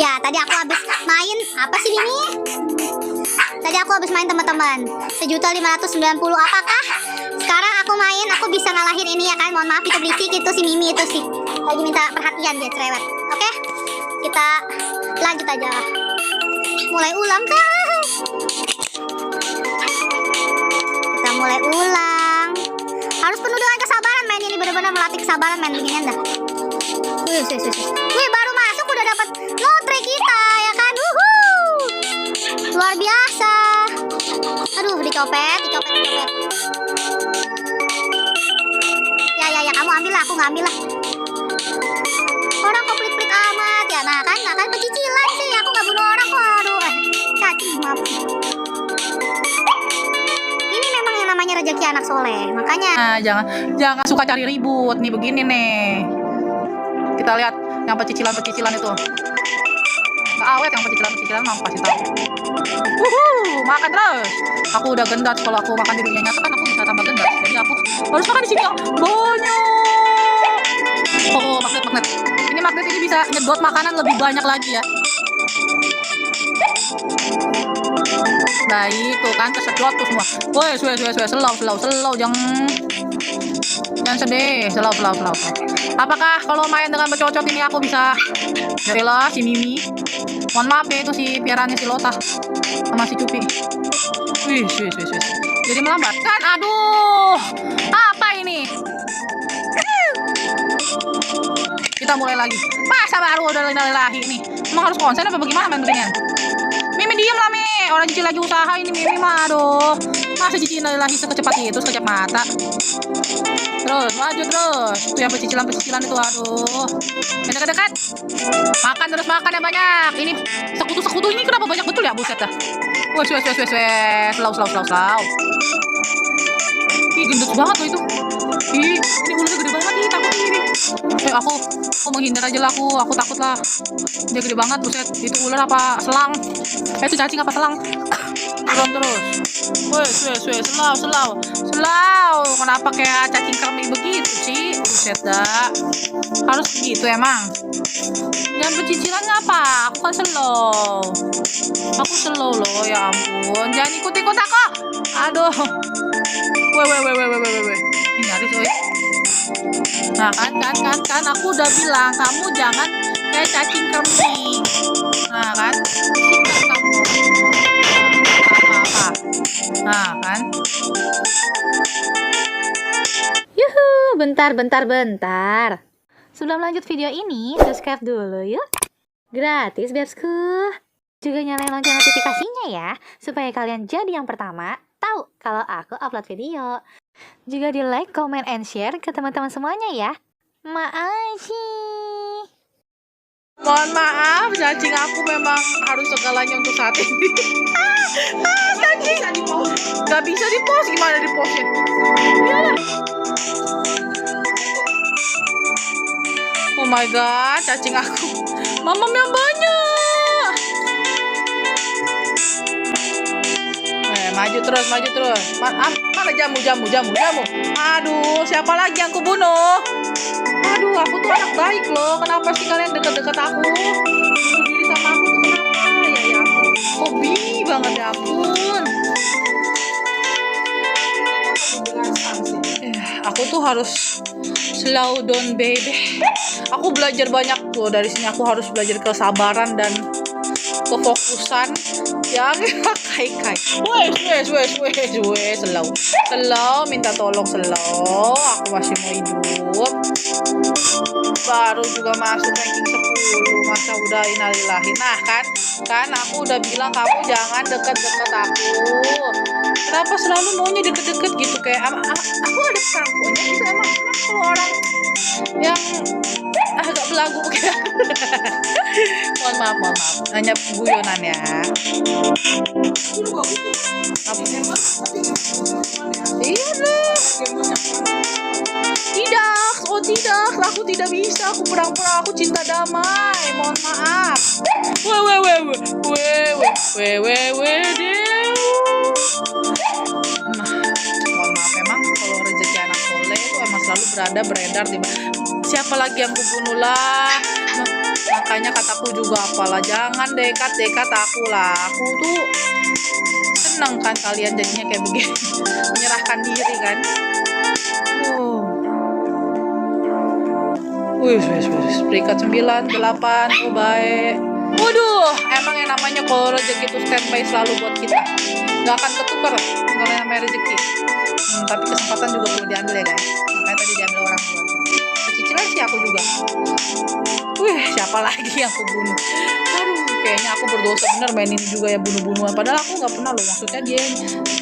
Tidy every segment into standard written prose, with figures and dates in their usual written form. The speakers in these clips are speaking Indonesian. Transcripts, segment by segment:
Ya, tadi aku habis main apa sih Mimi? Tadi aku habis main teman-teman. 1.590.000. Apakah sekarang aku main aku bisa ngalahin ini ya kan? Mohon maaf itu berisik itu si Mimi itu sih. Lagi minta perhatian dia cerewet. Oke? Kita lanjut aja lah. Mulai ulang kan? Kita mulai ulang. Harus penuh dengan kesabaran main ini, benar-benar melatih kesabaran main beginian dah. Wih, baru masuk udah dapat lotre kita ya kan? Luar biasa. Aduh, dicopet. Ya, kamu ambil lah, aku nggak ambil lah. Orang kok pelit-pelit amat ya. Nah kan pecicilan sih, aku nggak bunuh orang kok. Aduh, cacing maaf. Ini memang yang namanya rezeki anak soleh, makanya. Nah, jangan suka cari ribut nih begini nih. Kita lihat yang pecicilan itu. Nggak awet yang pecicilan mau kasih tahu. Makan terus. Aku udah gendat, kalau aku makan di dunia nyata kan aku bisa tambah gendat. Jadi aku harus makan di sini yang banyak. Oh, magnet. Ini magnet ini bisa nyedot makanan lebih banyak lagi ya. Baik, tuh kan kesedot tuh semua. Woi, slow, jangan sedih, slow. Apakah kalau main dengan bercocok ini aku bisa? Yaelah, si Mimi. Mohon maaf ya, itu si piaraannya si Lota sama si Cupi. Wih. Jadi melambat kan? Aduh, apa ini? Kita mulai lagi. Masa baru udah lari nih? Emang harus konsen apa bagaimana main beginian? Mimi diem lah Mi, orang Cici lagi usaha ini Mimi mah, aduh. Masa Cici lari sekecepat itu, sekejap mata. Terus, maju terus. Itu yang pecicilan itu, aduh. Dekat. Makan terus, makan yang banyak. Ini sekutu ini kenapa banyak betul ya, buset dah. Wes. Slow. Ih, gendut banget loh itu. Ih, ini ularnya gede banget nih, takut ini. Aku menghindar aja lah, aku takut lah. Dia gede banget, buset. Itu ular apa selang? Itu cacing apa selang? Turun terus. Wes, slow. Kenapa kayak cacing kremi begitu sih? Buset dah. Harus begitu emang. Yang pecicilannya apa? Aku kan slow. Aku slow loh, ya ampun. Jangan ikut aku. Aduh. Weh. Ini nyaris, woy. Nah, kan. Aku udah bilang, kamu jangan kayak cacing kremi. Nah, kan. Kamu. Apa. Nah, kan. Yuhu, bentar. Sebelum lanjut video ini, subscribe dulu yuk. Gratis, bebsku. Juga nyalain lonceng notifikasinya ya, supaya kalian jadi yang pertama tahu kalau aku upload video. Juga di like, comment, and share ke teman-teman semuanya ya. Makasih. Mohon maaf, cacing aku memang harus segalanya untuk saat ini. Cacing. Gak bisa di-post, gimana di-postnya? Iyalah. Oh my god, cacing aku. Mamam yang banyak. Maju terus. Mana jamu. Aduh, siapa lagi yang kubunuh? Aduh, aku tuh anak baik loh. Kenapa sih kalian deket-deket aku? Bunuh diri sama aku tuh kenapa? Ya ampun. Hobi banget ya ampun. Aku tuh harus slow down baby. Aku belajar banyak tuh dari sini. Aku harus belajar kesabaran dan kefokusan yang kai. Wes, slow, minta tolong slow. Aku masih mau hidup. Baru juga masuk ranking 10. Masa udah innalillahi. Nah, kan aku udah bilang kamu jangan deket-deket aku. Kenapa selalu maunya deket-deket gitu, kayak aku ada perangkuannya gitu emang kalau orang yang agak belagu kayak mohon maaf hanya guyonan ya. Iya dong. Tidak, aku tidak bisa. Aku pura-pura aku cinta damai. Mohon maaf. Mohon maaf, emang kalau rezeki anak soleh itu emang selalu beredar di mana. Siapa lagi yang kubunuh lah? Makanya kataku juga apalah, jangan dekat-dekat aku lah. Aku tuh seneng kan kalian jadinya kayak begini. Menyerahkan diri kan. Wih, peringkat 9, 8, oh baik. Waduh, emang yang namanya kalau rezeki itu standby selalu buat kita. Gak akan ketukar kalau yang namanya rezeki. Tapi kesempatan juga perlu diambil ya guys. Makanya tadi diambil orang tua. Cicilan sih aku juga. Wih, siapa lagi yang aku bunuh? Aduh, kayaknya aku berdosa bener main ini juga ya, bunuh-bunuhan. Padahal aku gak pernah loh, maksudnya dia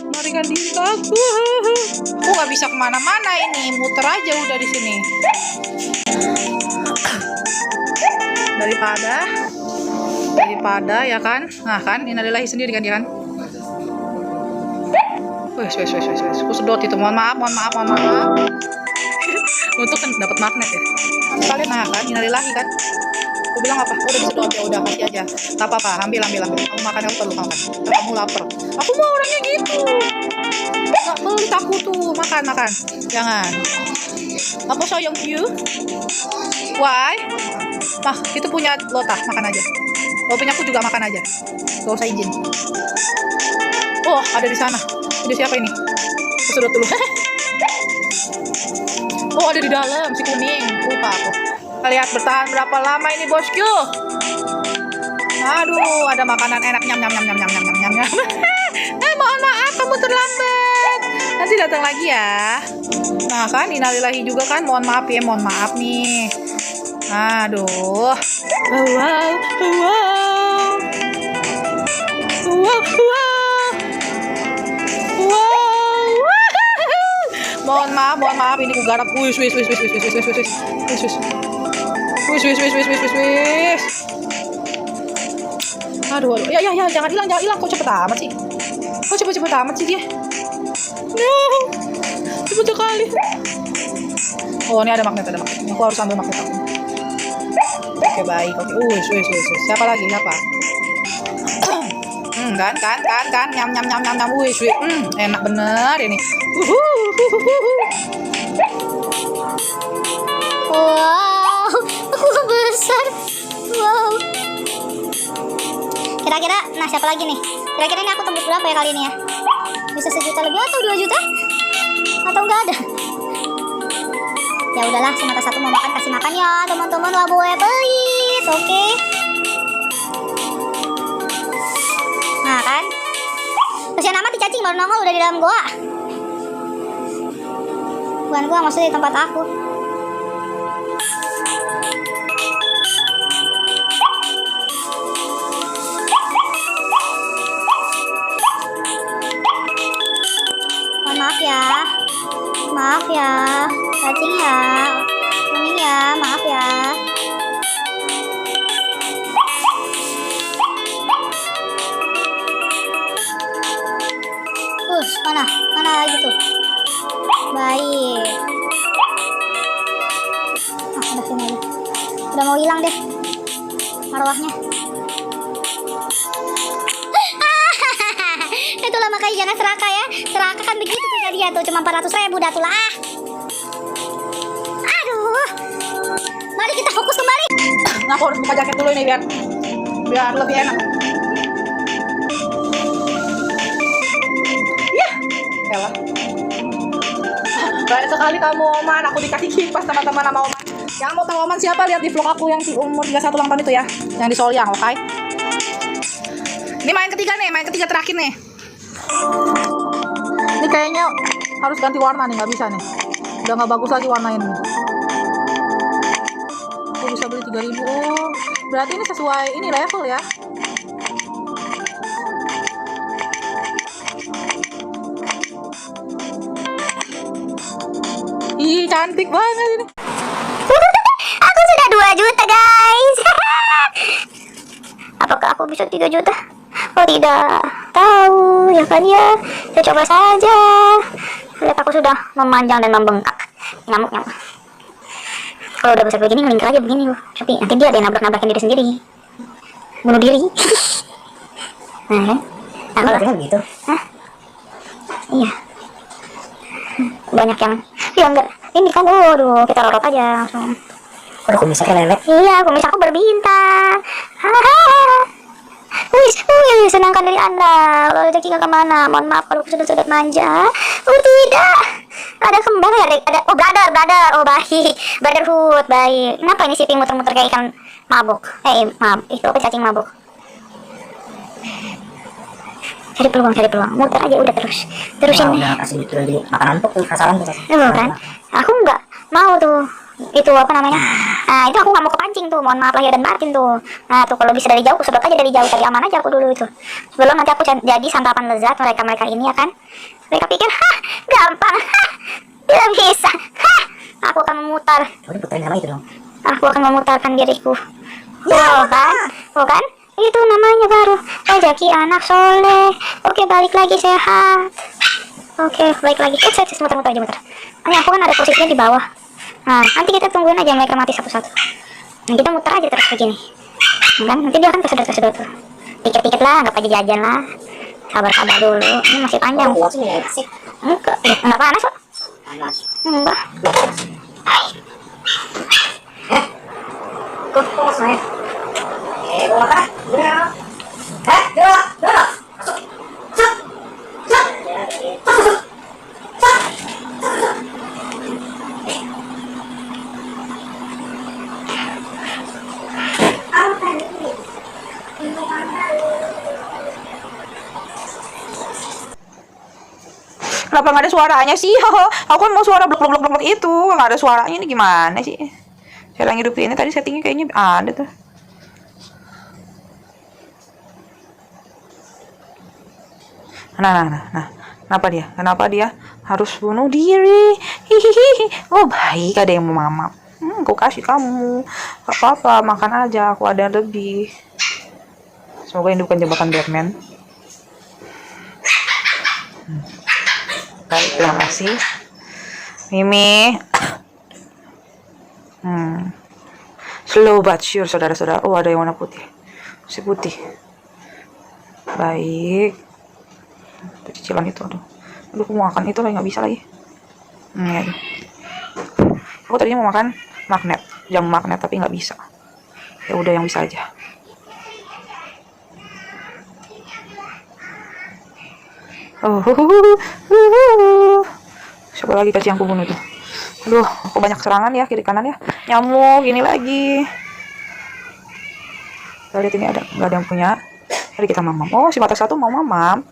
melarikan diri ke aku. Aku gak bisa kemana-mana ini, muter aja udah di sini. Daripada ya kan, nah kan innalillahi sendiri kan dia kan. Wes, aku sedot itu, mohon maaf. Untuk kan dapat magnet ya. Kalian nah kan innalillahi kan. Aku bilang apa? Udah disedot ya, udah kasih aja. Tak apa-apa, ambil. Kamu makan, kamu perlu makan. Kamu lapar. Aku mau orangnya gitu. Gak pelit aku tuh, makan. Jangan. Apa sayang you? Why? Nah, itu punya Lota, makan aja. Oh, punya aku juga makan aja. Gak usah izin. Oh, ada di sana. Ini siapa ini? Aku sedot dulu. Oh, ada di dalam si kuning. Lupa aku. Kita lihat bertahan berapa lama ini bosku. Aduh, ada makanan enak. Nyam. Mohon maaf, kamu terlambat. Nanti datang lagi ya. Nah kan, innalillahi juga kan. Mohon maaf nih. Aduh. Wow. Mohon maaf ini ku garap. Wis. Aduh. Ya, jangan hilang. Kok cepet amat sih dia. No. Cepet sekali. Oh, ini ada magnet. Aku harus ambil magnet aku. Oke, baik. Oke. Wis. Siapa lagi? Kan. Nyam. Wis. Enak bener ini. Wow, aku besar. Wow. Kira-kira, nah siapa lagi nih? Kira-kira ini aku tembus berapa ya kali ini ya? Bisa 1 juta lebih atau 2 juta? Atau enggak ada? Ya udahlah, si mata satu mau makan, kasih makan ya teman-teman. Wah boleh pelit, oke? Nah kan? Kasihan amat di cacing baru nongol udah di dalam goa. Bukan gua, maksudnya di tempat aku. Maaf ya, cacing ya, kuning ya, maaf ya. Mana lagi tuh? Baik. Udah sini aja. Udah mau hilang deh arwahnya. Itulah makanya jangan serakah ya. Serakah kan begitu tuh tadi ya tuh, cuma 400.000 dah tuh lah. Aduh. Mari kita fokus kembali. Nah, aku harus buka jaket dulu ini biar lebih enak. Ya, elah. Baik sekali kamu Oman, aku dikasih kipas teman-teman sama Oman. Yang mau tahu Oman siapa, lihat di vlog aku yang umur 31 ulang tahun itu ya, yang di Solyang, oke? Ini main ketiga terakhir nih. Ini kayaknya harus ganti warna nih, nggak bisa nih. Udah nggak bagus lagi warna ini. Aku bisa beli 3.000. Oh, berarti ini sesuai ini level ya. Ih, cantik banget ini. Aku sudah 2 juta guys. Apakah aku bisa 3 juta? Oh tidak tahu ya kan ya. Saya coba saja. Lihat aku sudah memanjang dan membengkak. Nyamuk. Kalau udah besar begini melingkar aja begini loh. Tapi nanti dia ada yang nabrak-nabrakin diri sendiri. Bunuh diri. Nah kalau gitu. Hah? Iya. Banyak yang ya enggak. Ini kan waduh, kita rorot aja langsung. Aduh, kumis kayak lelet. Iya, kumis aku berbintang. Hahaha. Senangkan dari Anda. Kalau rezeki nggak kemana. Mohon maaf kalau sudah manja. Oh tidak. Ada kembang ya? Ada. Oh brother. Oh baik. Brotherhood baik. Kenapa ini siping muter-muter kayak ikan mabuk? Itu apa cacing mabuk? Cari peluang. Muter aja udah terusin. Udah kasih dulu makanan untuk sasaran tuh. Kan? Aku nggak mau tuh. Itu apa namanya? Nah itu aku nggak mau kepancing tuh, mohon maaf lahir dan batin tuh. Nah tuh kalau bisa dari jauh, aku sedot aja dari jauh, cari aman aja aku dulu itu. Sebelum nanti aku jadi santapan lezat mereka ini ya kan. Mereka pikir, gampang, tidak bisa. Aku akan memutar. Udah puterin sama itu dong. Aku akan memutarkan diriku. Oh kan? Itu namanya baru rezeki anak soleh. Oke balik lagi sehat. Oke balik lagi. Saya muter-muter aja muter. Ini aku kan ada posisinya di bawah. Nah, nanti kita tungguin aja mereka mati satu-satu. Nah, kita muter aja terus begini. Kan? Nanti dia akan kesedot tuh. Dikit-dikit lah, nggak aja jajan lah. Sabar dulu. Ini masih panjang. Enggak panas kok. Enggak. Kenapa nggak ada suaranya sih? Aku kan mau suara blok itu, nggak ada suaranya, ini gimana sih? Cara ngidupin ini tadi settingnya kayaknya ada tuh. Nah. Kenapa dia harus bunuh diri? Hihihi. Oh baik, ada yang mau mama. Aku kasih kamu. Gak apa-apa, makan aja. Aku ada lebih. Semoga ini bukan jebakan Batman. Baik, terima kasih Mimi. Slow but sure, saudara-saudara. Oh, ada yang warna putih. Si putih. Baik. Itu cicilan itu, aduh, aku mau makan itu lagi, nggak bisa lagi. Ya. Aku tadinya mau makan magnet, jamu magnet, tapi nggak bisa. Ya udah yang bisa aja. Siapa lagi kasih yang kubunuh itu? Aduh, aku banyak serangan ya kiri kanan ya. Nyamuk ini lagi. Kita lihat ini nggak ada yang punya. Jadi kita mamam. Oh, si mata satu mau mamam.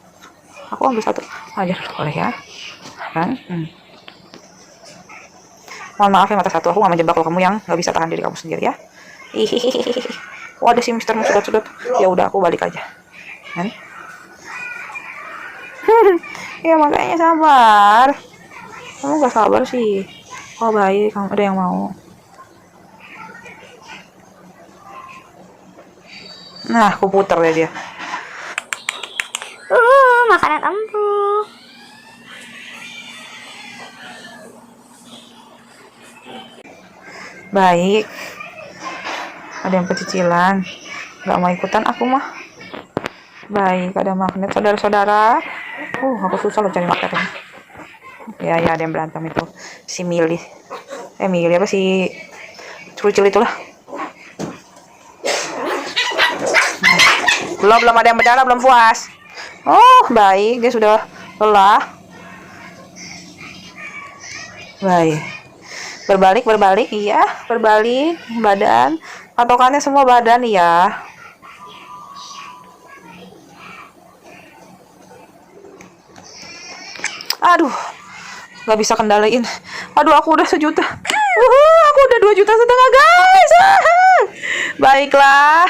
Aku ambil satu aja boleh ya. Kan? Mohon maaf ya mata satu, aku nggak menjebak kalau kamu yang nggak bisa tahan diri kamu sendiri ya. Hihihi. Oh, ada si Mister sudut. Ya udah aku balik aja. Kan? Ya makanya sabar. Kamu gak sabar sih. Oh baik, kamu ada yang mau. Nah, aku putar deh dia. Makanan empuk. Baik. Ada yang pecicilan. Gak mau ikutan aku mah. Baik, ada magnet saudara-saudara. Aku susah loh cari magnet ini. Ya, ada yang berantem itu. Si Mili. Mili apa si Cucil itulah. Belum ada yang berdarah, belum puas. Oh, baik, dia sudah lelah. Baik. Berbalik, iya, berbalik badan. Patokannya semua badan, iya. Aduh, nggak bisa kendaliin. Aduh, aku udah 1 juta. Aku udah 2,5 juta guys. Baiklah.